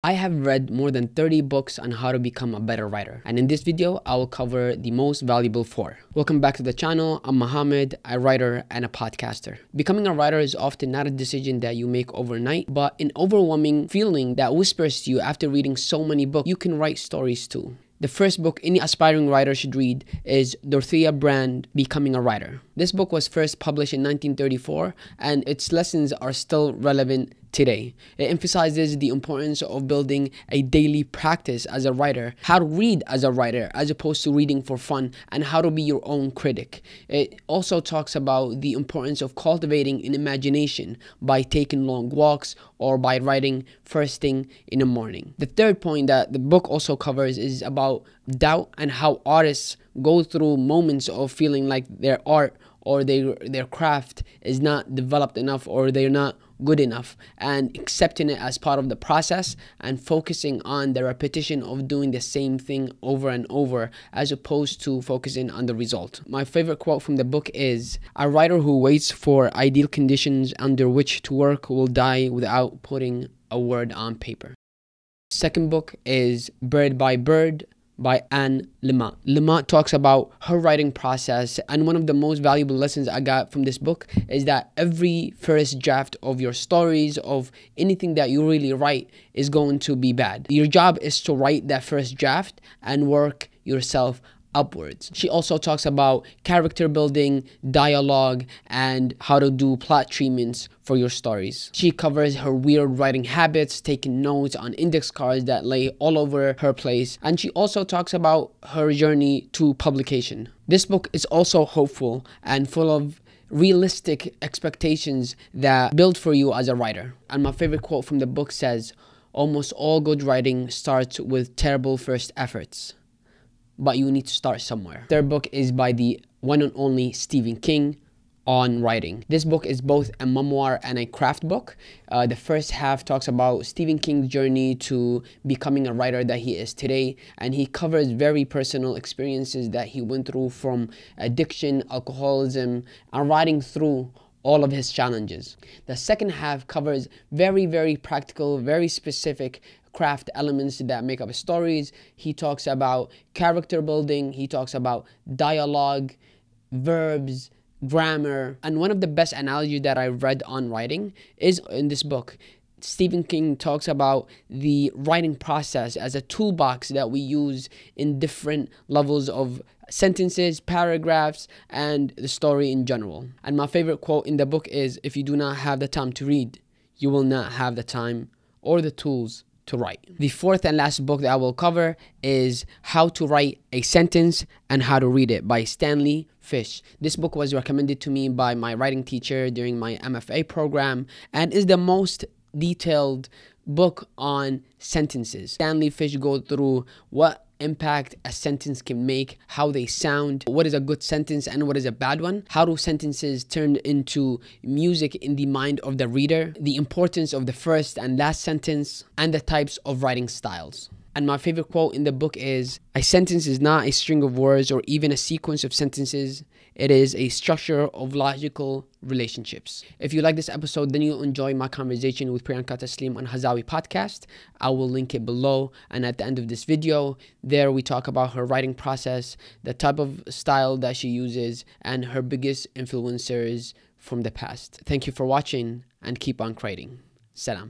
I have read more than 30 books on how to become a better writer, and in this video I will cover the most valuable 4. Welcome back to the channel. I'm Mohammed, a writer and a podcaster. Becoming a writer is often not a decision that you make overnight, but an overwhelming feeling that whispers to you after reading so many books. You can write stories too. The first book any aspiring writer should read is Dorothea Brande, Becoming a Writer. This book was first published in 1934 and its lessons are still relevant today. It emphasizes the importance of building a daily practice as a writer, how to read as a writer as opposed to reading for fun, and how to be your own critic. It also talks about the importance of cultivating an imagination by taking long walks or by writing first thing in the morning. The third point that the book also covers is about doubt and how artists go through moments of feeling like their art or their craft is not developed enough or they're not good enough, and accepting it as part of the process and focusing on the repetition of doing the same thing over and over as opposed to focusing on the result. My favorite quote from the book is, "A writer who waits for ideal conditions under which to work will die without putting a word on paper." Second book is Bird by Bird by Lamott. Lamott talks about her writing process, and one of the most valuable lessons I got from this book is that every first draft of your stories, of anything that you really write, is going to be bad. Your job is to write that first draft and work yourself upwards. She also talks about character building, dialogue, and how to do plot treatments for your stories. She covers her weird writing habits, taking notes on index cards that lay all over her place, and she also talks about her journey to publication. This book is also hopeful and full of realistic expectations that build for you as a writer. And my favorite quote from the book says, "Almost all good writing starts with terrible first efforts, but you need to start somewhere." Third book is by the one and only Stephen King, on writing. This book is both a memoir and a craft book. The first half talks about Stephen King's journey to becoming a writer that he is today, and he covers very personal experiences that he went through, from addiction, alcoholism, and writing through all of his challenges. The second half covers very practical, very specific craft elements that make up his stories. He talks about character building, he talks about dialogue, verbs, grammar, and one of the best analogies that I read on writing is in this book. Stephen King talks about the writing process as a toolbox that we use in different levels of sentences, paragraphs, and the story in general. And my favorite quote in the book is, "If you do not have the time to read, you will not have the time or the tools to write." The fourth and last book that I will cover is How to Write a Sentence and How to Read It by Stanley. This book was recommended to me by my writing teacher during my MFA program and is the most detailed book on sentences. Stanley goes through what impact a sentence can make, how they sound, what is a good sentence and what is a bad one, how do sentences turn into music in the mind of the reader, the importance of the first and last sentence, and the types of writing styles. And my favorite quote in the book is, "A sentence is not a string of words or even a sequence of sentences. It is a structure of logical relationships." If you like this episode, then you'll enjoy my conversation with Priyanka Taslim on Hazawi podcast. I will link it below and at the end of this video. There we talk about her writing process, the type of style that she uses, and her biggest influencers from the past. Thank you for watching and keep on creating. Salam.